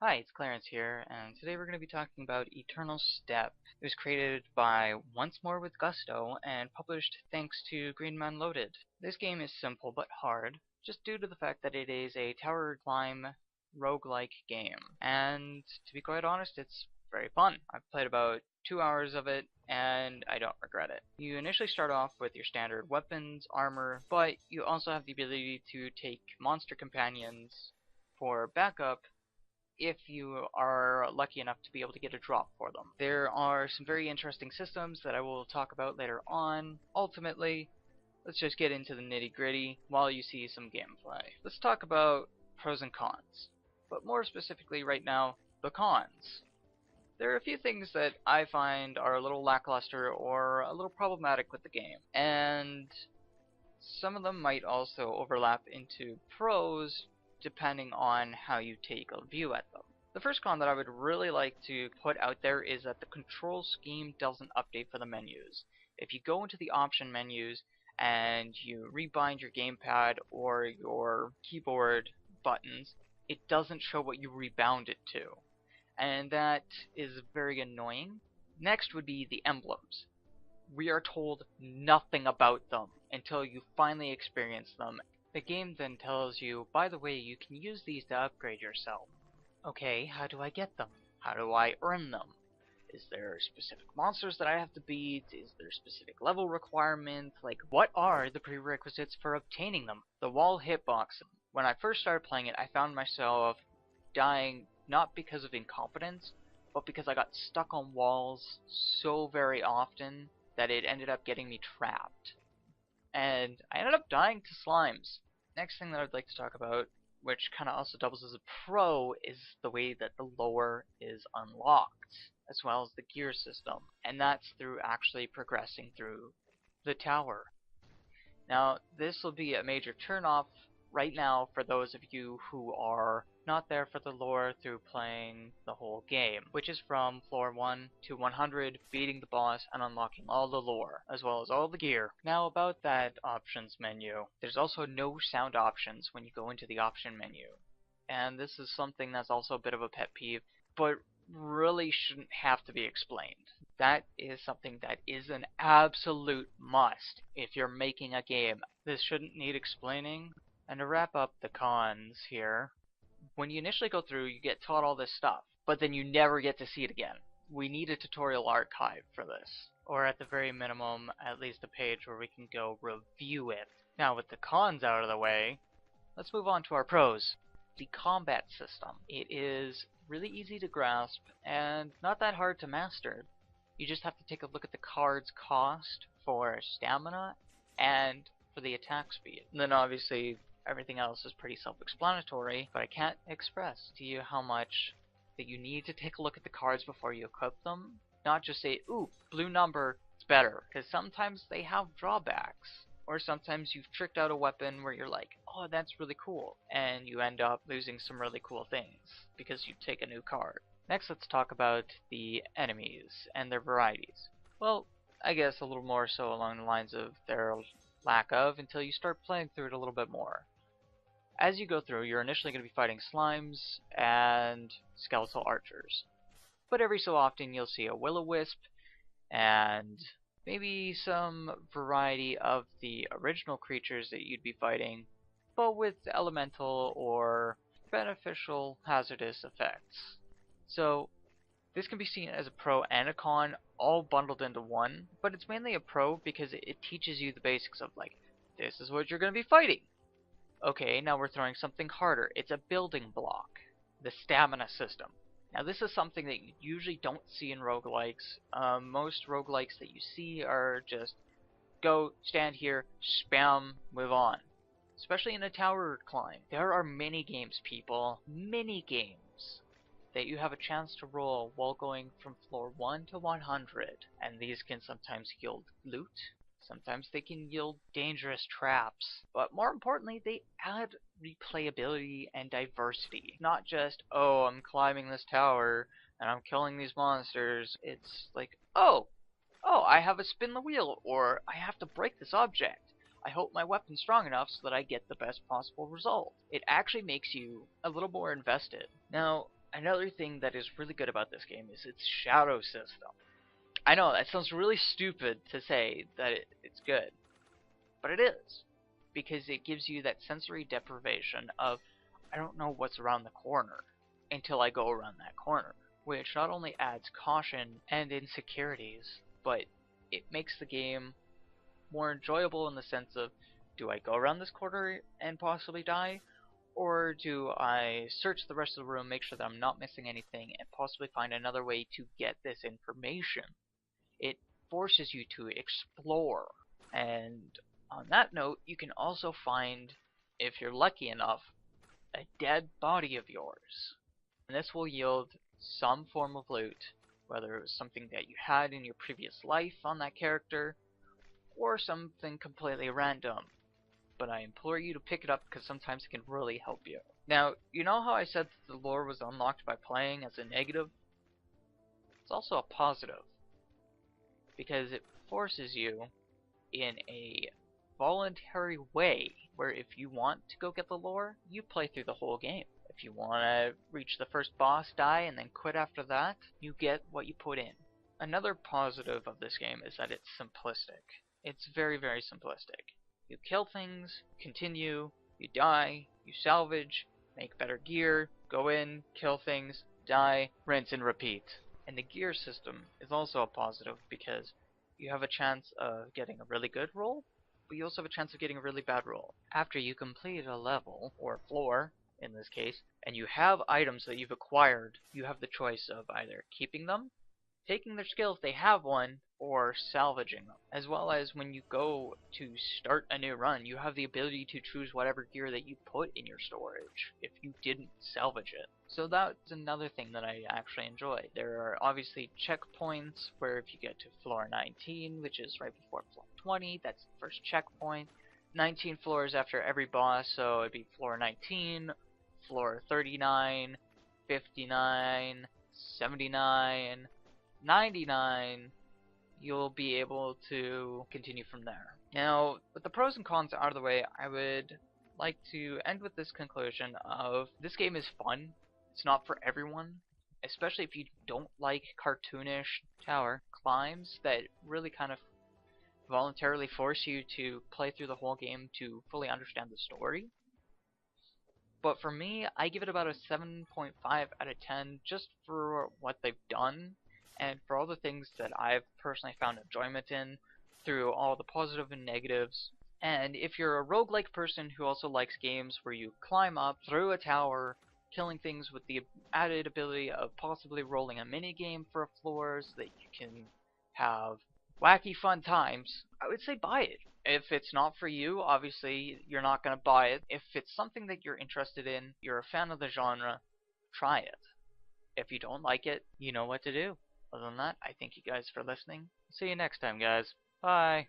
Hi, it's Clarence here, and today we're going to be talking about Eternal Step. It was created by Once More with Gusto and published thanks to Green Man Loaded. This game is simple but hard, just due to the fact that it is a tower climb roguelike game. And to be quite honest, it's very fun. I've played about 2 hours of it, and I don't regret it. You initially start off with your standard weapons, armor, but you also have the ability to take monster companions for backup if you are lucky enough to be able to get a drop for them. There are some very interesting systems that I will talk about later on. Ultimately, let's just get into the nitty-gritty while you see some gameplay. Let's talk about pros and cons, but more specifically right now, the cons. There are a few things that I find are a little lackluster or a little problematic with the game, and some of them might also overlap into pros depending on how you take a view at them. The first con that I would really like to put out there is that the control scheme doesn't update for the menus. If you go into the option menus and you rebind your gamepad or your keyboard buttons, it doesn't show what you rebound it to. And that is very annoying. Next would be the emblems. We are told nothing about them until you finally experience them. The game then tells you, by the way, you can use these to upgrade yourself. Okay, how do I get them? How do I earn them? Is there specific monsters that I have to beat? Is there specific level requirements? Like, what are the prerequisites for obtaining them? The wall hitbox. When I first started playing it, I found myself dying not because of incompetence, but because I got stuck on walls so very often that it ended up getting me trapped. And I ended up dying to slimes. Next thing that I'd like to talk about, which kind of also doubles as a pro, is the way that the lore is unlocked, as well as the gear system. And that's through actually progressing through the tower. Now, this will be a major turnoff right now for those of you who are not there for the lore through playing the whole game, which is from floor 1 to 100, beating the boss and unlocking all the lore, as well as all the gear. Now about that options menu, there's also no sound options when you go into the option menu. And this is something that's also a bit of a pet peeve, but really shouldn't have to be explained. That is something that is an absolute must if you're making a game. This shouldn't need explaining. And to wrap up the cons here, when you initially go through, you get taught all this stuff, but then you never get to see it again. We need a tutorial archive for this, or at the very minimum, at least a page where we can go review it. Now with the cons out of the way, let's move on to our pros. The combat system. It is really easy to grasp and not that hard to master. You just have to take a look at the card's cost for stamina and for the attack speed. And then obviously everything else is pretty self-explanatory, but I can't express to you how much that you need to take a look at the cards before you equip them. Not just say, ooh, blue number, it's better. Because sometimes they have drawbacks. Or sometimes you've tricked out a weapon where you're like, oh, that's really cool. And you end up losing some really cool things because you take a new card. Next, let's talk about the enemies and their varieties. Well, I guess a little more so along the lines of their lack of until you start playing through it a little bit more. As you go through, you're initially going to be fighting slimes and skeletal archers. But every so often you'll see a will-o-wisp and maybe some variety of the original creatures that you'd be fighting, but with elemental or beneficial hazardous effects. So this can be seen as a pro and a con all bundled into one, but it's mainly a pro because it teaches you the basics of like, this is what you're going to be fighting. Okay, now we're throwing something harder. It's a building block, the stamina system. Now this is something that you usually don't see in roguelikes. Most roguelikes that you see are just go, stand here, spam, move on. Especially in a tower climb. There are mini games, people. Mini games that you have a chance to roll while going from floor 1 to 100. And these can sometimes yield loot. Sometimes they can yield dangerous traps, but more importantly, they add replayability and diversity. Not just, oh, I'm climbing this tower and I'm killing these monsters. It's like, oh, I have to spin the wheel, or I have to break this object. I hope my weapon's strong enough so that I get the best possible result. It actually makes you a little more invested. Now, Another thing that is really good about this game is its shadow system. I know that sounds really stupid to say that it's good, but it is. Because it gives you that sensory deprivation of, I don't know what's around the corner until I go around that corner. Which not only adds caution and insecurities, but it makes the game more enjoyable in the sense of, do I go around this corner and possibly die? Or do I search the rest of the room, make sure that I'm not missing anything, and possibly find another way to get this information? It forces you to explore. And on that note, you can also find, if you're lucky enough, a dead body of yours. And this will yield some form of loot, whether it was something that you had in your previous life on that character, or something completely random. But I implore you to pick it up because sometimes it can really help you. Now, you know how I said that the lore was unlocked by playing as a negative? It's also a positive, because it forces you in a voluntary way where if you want to go get the lore, you play through the whole game. If you want to reach the first boss, die, and then quit after that, you get what you put in. Another positive of this game is that it's simplistic. It's very, very simplistic. You kill things, continue, you die, you salvage, make better gear, go in, kill things, die, rinse and repeat. And the gear system is also a positive because you have a chance of getting a really good roll, but you also have a chance of getting a really bad roll. After you complete a level, or floor, in this case, and you have items that you've acquired, you have the choice of either keeping them, taking their skill if they have one, or salvaging them. As well as when you go to start a new run, you have the ability to choose whatever gear that you put in your storage if you didn't salvage it. So that's another thing that I actually enjoy. There are obviously checkpoints where if you get to floor 19, which is right before floor 20, that's the first checkpoint. 19 floors after every boss, so it'd be floor 19, floor 39, 59, 79, 99, you'll be able to continue from there. Now, with the pros and cons out of the way, I would like to end with this conclusion of this game is fun. It's not for everyone, especially if you don't like cartoonish tower climbs that really kind of voluntarily force you to play through the whole game to fully understand the story. But for me, I give it about a 7.5 out of 10 just for what they've done and for all the things that I've personally found enjoyment in through all the positive and negatives. And if you're a roguelike person who also likes games where you climb up through a tower, killing things with the added ability of possibly rolling a minigame for a floor so that you can have wacky fun times, I would say buy it. If it's not for you, obviously you're not going to buy it. If it's something that you're interested in, you're a fan of the genre, try it. If you don't like it, you know what to do. Other than that, I thank you guys for listening. See you next time, guys. Bye.